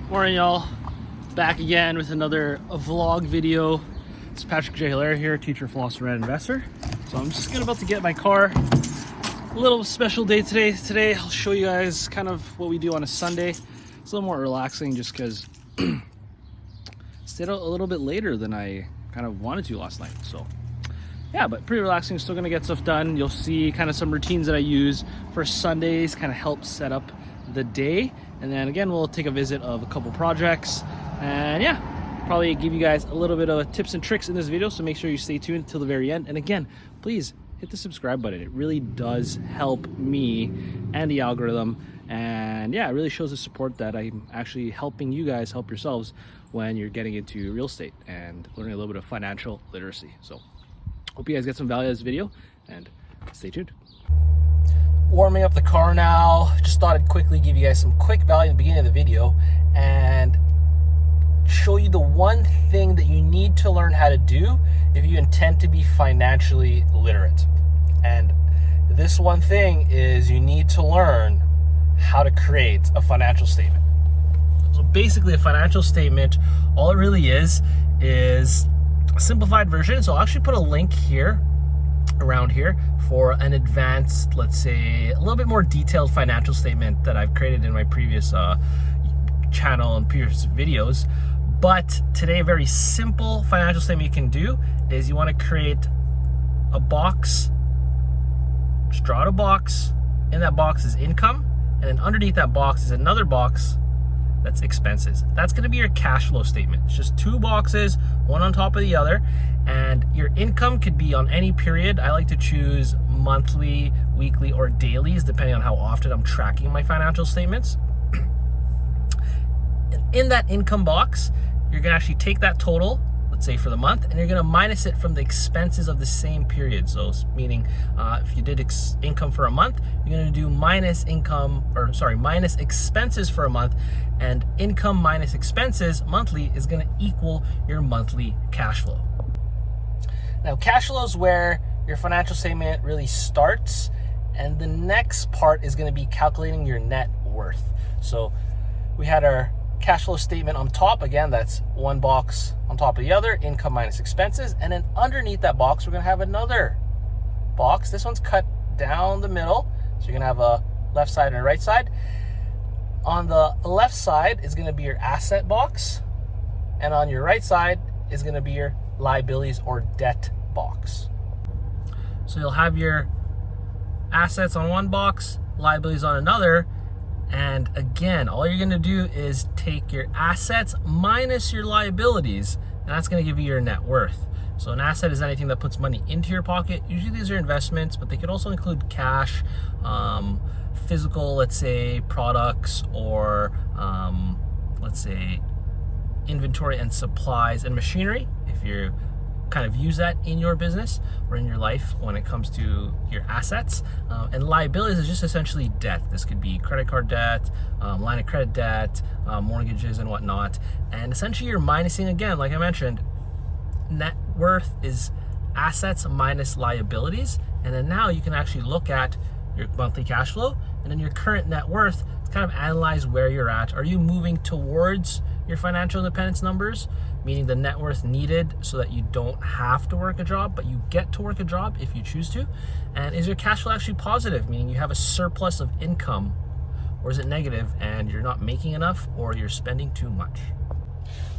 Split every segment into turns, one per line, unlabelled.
Morning, y'all. Back again with another vlog video. It's Patrick J. Hilaire here, teacher, philosopher, and investor. So I'm just about to get my car. A little special day today. Today I'll show you guys kind of what we do on a Sunday. It's a little more relaxing just because stayed out a little bit later than I kind of wanted to last night. So yeah, but pretty relaxing. Still gonna get stuff done. You'll see kind of some routines that I use for Sundays, kind of help set up the day. And then again, we'll take a visit of a couple projects, and yeah, probably give you guys a little bit of tips and tricks in this video. So make sure you stay tuned till the very end. And again, please hit the subscribe button. It really does help me and the algorithm. And yeah, it really shows the support that I'm actually helping you guys help yourselves when you're getting into real estate and learning a little bit of financial literacy. So hope you guys get some value out of this video, and stay tuned. Warming up the car now. Just thought I'd quickly give you guys some quick value at the beginning of the video and show you the one thing that you need to learn how to do if you intend to be financially literate. And this one thing is you need to learn how to create a financial statement. So basically, a financial statement, all it really is a simplified version. So I'll actually put a link here around here for an advanced, let's say a little bit more detailed financial statement that I've created in my previous channel and previous videos. But today, a very simple financial statement you can do is you want to create a box. Just draw out a box. In that box is income, and then underneath that box is another box that's expenses. That's going to be your cash flow statement. It's just two boxes, one on top of the other, and your income could be on any period. I like to choose monthly, weekly, or dailies, depending on how often I'm tracking my financial statements. And in that income box, you're going to actually take that total, let's say for the month, and you're going to minus it from the expenses of the same period. So meaning if you did income for a month, you're going to do minus expenses for a month, and income minus expenses monthly is going to equal your monthly cash flow. Now, cash flow is where your financial statement really starts, and the next part is going to be calculating your net worth. So we had our cash flow statement on top. Again, that's one box on top of the other, income minus expenses. And then underneath that box, we're going to have another box. This one's cut down the middle. So you're going to have a left side and a right side. On the left side is going to be your asset box. And on your right side is going to be your liabilities or debt box. So you'll have your assets on one box, liabilities on another. And again, all you're going to do is take your assets minus your liabilities, and that's going to give you your net worth. So an asset is anything that puts money into your pocket. Usually these are investments, but they could also include cash, physical, let's say, products, or let's say inventory and supplies and machinery, if you kind of use that in your business or in your life when it comes to your assets. And liabilities is just essentially debt. This could be credit card debt, line of credit debt, mortgages and whatnot. And essentially you're minusing, again, like I mentioned, net worth is assets minus liabilities. And then now you can actually look at your monthly cash flow and then your current net worth to kind of analyze where you're at. Are you moving towards your financial independence numbers, meaning the net worth needed so that you don't have to work a job, but you get to work a job if you choose to? And is your cash flow actually positive, meaning you have a surplus of income, or is it negative and you're not making enough or you're spending too much?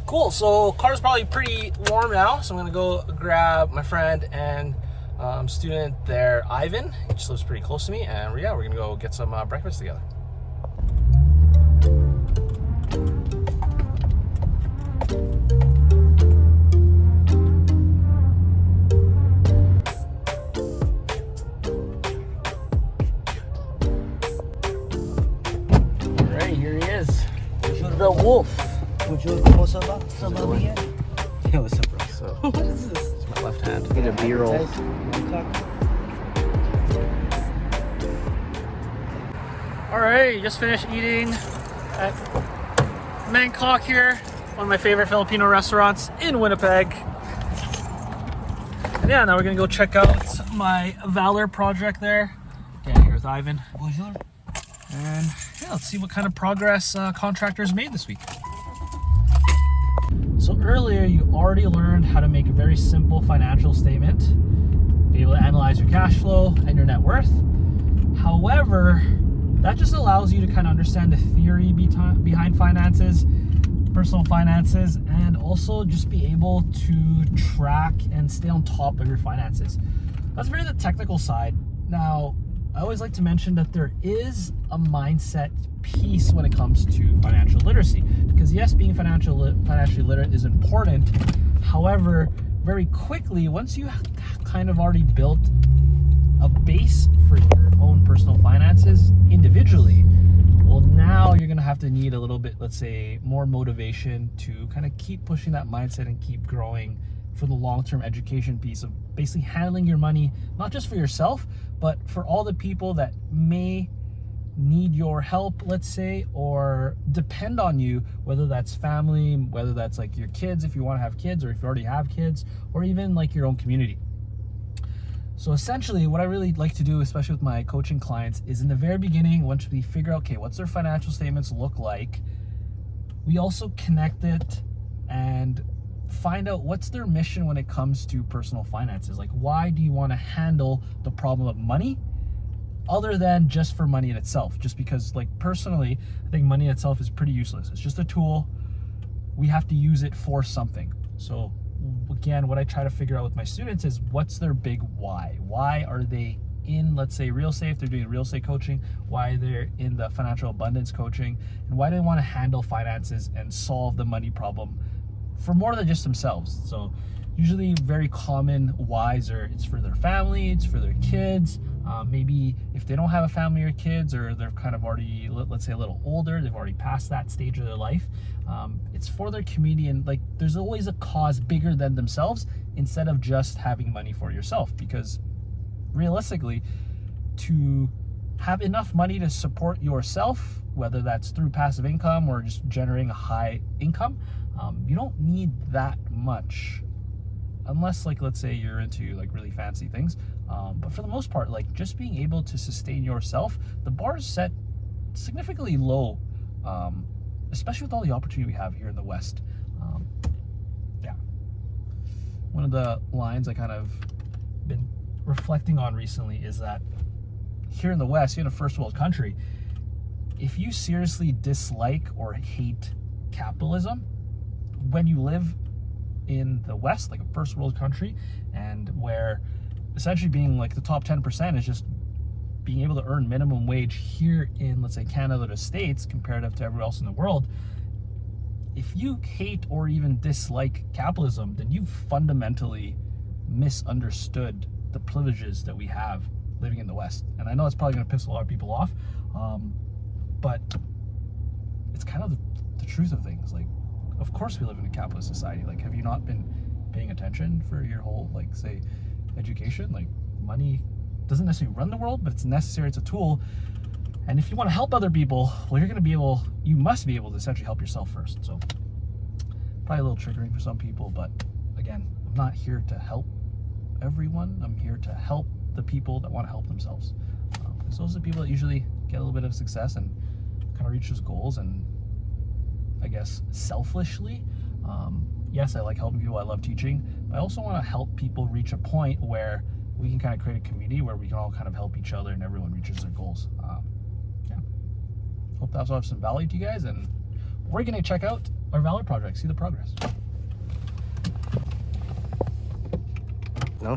Cool, so car's probably pretty warm now, so I'm gonna go grab my friend and student there, Ivan. He just lives pretty close to me, and yeah, we're gonna go get some breakfast together. The wolf.
Yeah, what's up, bro?
So, what is this? It's my left hand. Need a B-roll. All right, just finished eating at Mangkok here, one of my favorite Filipino restaurants in Winnipeg. And yeah, now we're gonna go check out my Valor project there. Again, here with Ivan.
Bonjour.
And yeah, let's see what kind of progress contractors made this week. So earlier you already learned how to make a very simple financial statement, be able to analyze your cash flow and your net worth. However, that just allows you to kind of understand the theory behind finances, personal finances, and also just be able to track and stay on top of your finances. That's very the technical side. Now, I always like to mention that there is a mindset piece when it comes to financial literacy, because yes, being financially literate is important. However, very quickly, once you kind of already built a base for your own personal finances individually, well, now you're gonna have to need a little bit, let's say, more motivation to kind of keep pushing that mindset and keep growing for the long-term education piece of basically handling your money, not just for yourself, but for all the people that may need your help, let's say, or depend on you, whether that's family, whether that's like your kids, if you want to have kids, or if you already have kids, or even like your own community. So essentially what I really like to do, especially with my coaching clients, is in the very beginning, once we figure out, okay, what's their financial statements look like, we also connect it and find out what's their mission when it comes to personal finances. Like, why do you want to handle the problem of money other than just for money in itself? Just because, like, personally, I think money itself is pretty useless. It's just a tool. We have to use it for something. So again, what I try to figure out with my students is what's their big why? Why are they in, let's say, real estate, if they're doing real estate coaching, why they're in the financial abundance coaching, and why do they want to handle finances and solve the money problem for more than just themselves. So usually very common whys are it's for their family, it's for their kids, maybe if they don't have a family or kids, or they're kind of already, let's say, a little older, they've already passed that stage of their life, it's for their community. And like, there's always a cause bigger than themselves, instead of just having money for yourself, because realistically, to have enough money to support yourself, whether that's through passive income or just generating a high income, you don't need that much, unless, like, let's say you're into like really fancy things. But for the most part, like, just being able to sustain yourself, the bar is set significantly low, especially with all the opportunity we have here in the West. Yeah. One of the lines I kind of been reflecting on recently is that here in the West, you're in a first world country, if you seriously dislike or hate capitalism, when you live in the West, like a first world country, and where essentially being like the top 10% is just being able to earn minimum wage here in, let's say, Canada or the States, comparative to everywhere else in the world, if you hate or even dislike capitalism, then you've fundamentally misunderstood the privileges that we have living in the West. And I know it's probably going to piss a lot of people off, but it's kind of the truth of things. Like, of course we live in a capitalist society. Like, have you not been paying attention for your whole, like, say, education? Like, money doesn't necessarily run the world, but it's necessary, it's a tool. And if you want to help other people, well, you must be able to essentially help yourself first. So probably a little triggering for some people, but again, I'm not here to help everyone. I'm here to help the people that want to help themselves. Because those are the people that usually get a little bit of success and kind of reach those goals. And I guess selfishly, yes, I like helping people, I love teaching, but I also want to help people reach a point where we can kind of create a community where we can all kind of help each other and everyone reaches their goals. Yeah. Hope that's of some value to you guys, and we're going to check out our Valor Project, see the progress.
No?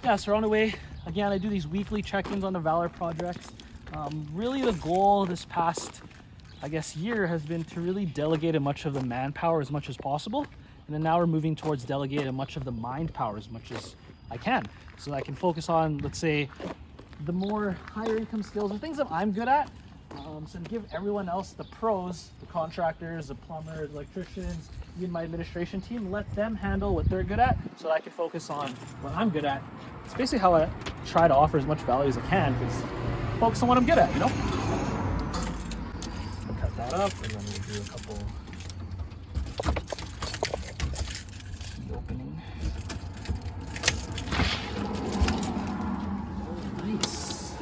Yeah, so we're on the way. Again, I do these weekly check-ins on the Valor Projects. Really the goal this past, I guess, year has been to really delegate as much of the manpower as much as possible. And then now we're moving towards delegating much of the mind power as much as I can. So I can focus on, let's say, the more higher income skills or things that I'm good at. So to give everyone else, the pros, the contractors, the plumbers, electricians, even my administration team, let them handle what they're good at so that I can focus on what I'm good at. It's basically how I try to offer as much value as I can, because focus on what I'm good at, you know? Cut that up, and then we'll do a couple key opening. Oh, nice.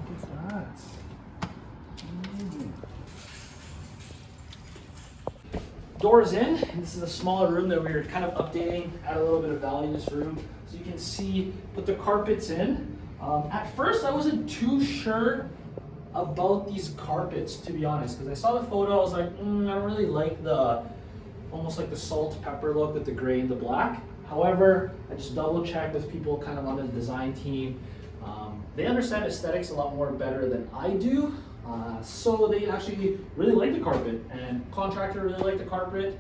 Look at that. doors in, and this is a smaller room that we were kind of updating, add a little bit of value to this room. So you can see, put the carpets in. At first, I wasn't too sure about these carpets, to be honest, because I saw the photo, I was like, I don't really like the, almost like the salt pepper look with the gray and the black. However, I just double checked with people kind of on the design team. They understand aesthetics a lot more better than I do. So they actually really like the carpet, and contractor really liked the carpet.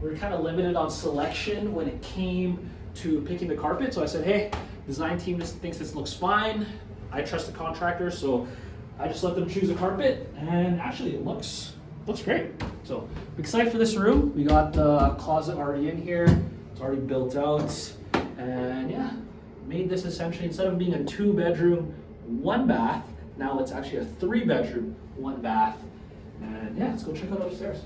We were kind of limited on selection when it came to picking the carpet. So I said, hey, design team just thinks this looks fine. I trust the contractor, so I just let them choose a carpet, and actually it looks great. So I'm excited for this room. We got the closet already in here. It's already built out, and yeah, made this essentially, instead of being a 2-bedroom, 1 bath, now it's actually a 3-bedroom, 1 bath. And yeah, let's go check out upstairs.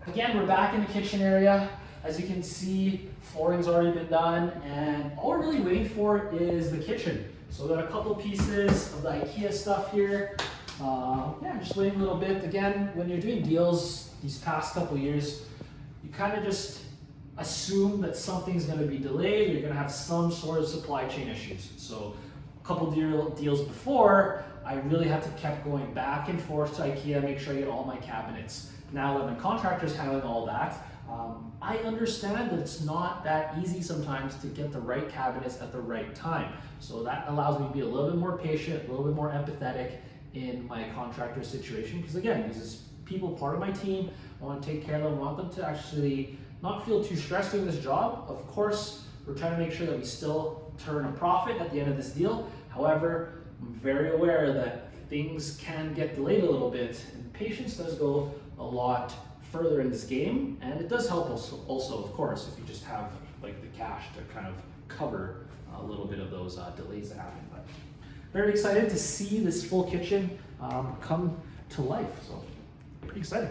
Again, we're back in the kitchen area. As you can see, flooring's already been done, and all we're really waiting for is the kitchen. So we got a couple pieces of the IKEA stuff here. Yeah, just waiting a little bit. Again, when you're doing deals these past couple years, you kind of just assume that something's going to be delayed, you're going to have some sort of supply chain issues. So a couple deals before, I really had to keep going back and forth to IKEA, make sure I get all my cabinets. Now that my contractor's handling all that, I understand that it's not that easy sometimes to get the right cabinets at the right time. So that allows me to be a little bit more patient, a little bit more empathetic in my contractor situation. Because again, these is people part of my team. I want to take care of them. I want them to actually not feel too stressed doing this job. Of course, we're trying to make sure that we still turn a profit at the end of this deal. However, I'm very aware that things can get delayed a little bit, and patience does go a lot further in this game, and it does help also, of course, if you just have like the cash to kind of cover a little bit of those delays that happen. But very excited to see this full kitchen come to life, so pretty excited.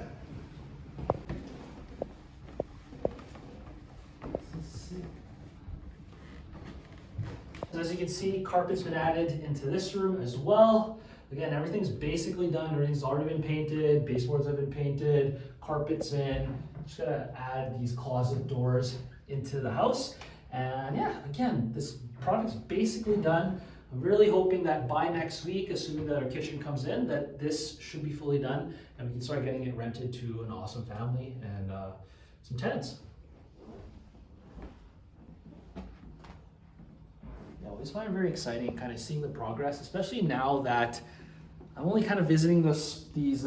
As you can see, carpet's been added into this room as well. Again, everything's basically done. Everything's already been painted. Baseboards have been painted. Carpet's in. Just gotta add these closet doors into the house. And yeah, again, this project's basically done. I'm really hoping that by next week, assuming that our kitchen comes in, that this should be fully done and we can start getting it rented to an awesome family and some tenants. Yeah, I always find it very exciting kind of seeing the progress, especially now that I'm only kind of visiting these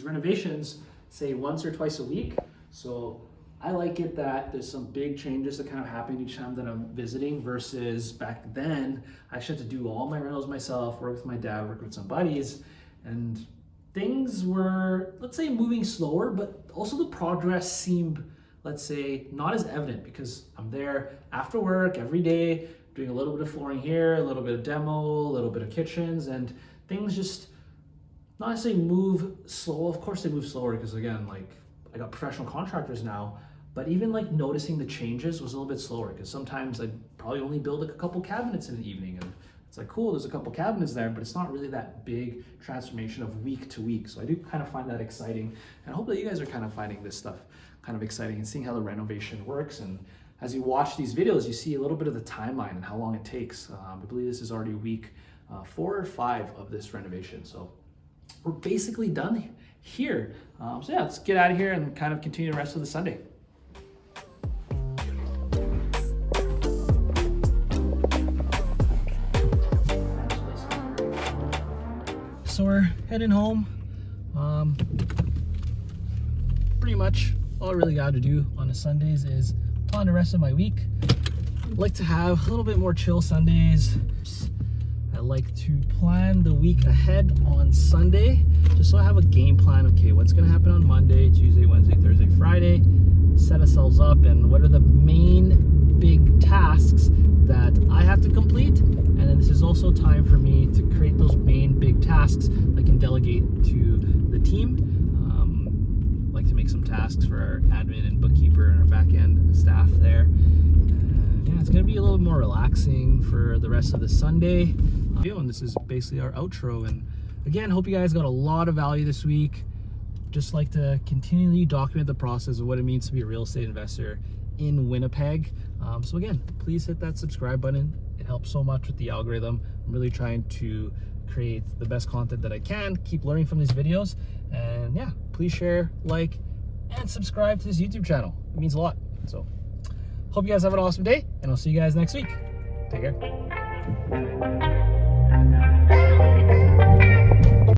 renovations, say once or twice a week. So I like it that there's some big changes that kind of happen each time that I'm visiting versus back then, I actually had to do all my renos myself, work with my dad, work with some buddies, and things were, let's say, moving slower, but also the progress seemed, let's say, not as evident because I'm there after work every day, doing a little bit of flooring here, a little bit of demo, a little bit of kitchens, and things just not necessarily move slow. Of course they move slower because again, like I got professional contractors now, but even like noticing the changes was a little bit slower because sometimes I'd probably only build like a couple cabinets in an evening and it's like, cool, there's a couple cabinets there, but it's not really that big transformation of week to week. So I do kind of find that exciting, and I hope that you guys are kind of finding this stuff kind of exciting and seeing how the renovation works. And as you watch these videos, you see a little bit of the timeline and how long it takes. I believe this is already week 4 or 5 of this renovation. So we're basically done here. So yeah, let's get out of here and kind of continue the rest of the Sunday. So we're heading home. Pretty much all I really got to do on the Sundays is plan the rest of my week. I like to have a little bit more chill Sundays. I like to plan the week ahead on Sunday, just so I have a game plan. Okay, what's gonna happen on Monday, Tuesday, Wednesday, Thursday, Friday, set ourselves up, and what are the main big tasks that I have to complete. And then this is also time for me to create those main big tasks I can delegate to the team. Like to make some tasks for our admin and bookkeeper and our back end staff there. Yeah, it's gonna be a little bit more relaxing for the rest of the Sunday. And this is basically our outro. And again, hope you guys got a lot of value this week. Just like to continually document the process of what it means to be a real estate investor in Winnipeg. So again, please hit that subscribe button. It helps so much with the algorithm. I'm really trying to create the best content that I can, keep learning from these videos. And yeah, please share, like, and subscribe to this YouTube channel. It means a lot. So hope you guys have an awesome day, and I'll see you guys next week. Take care.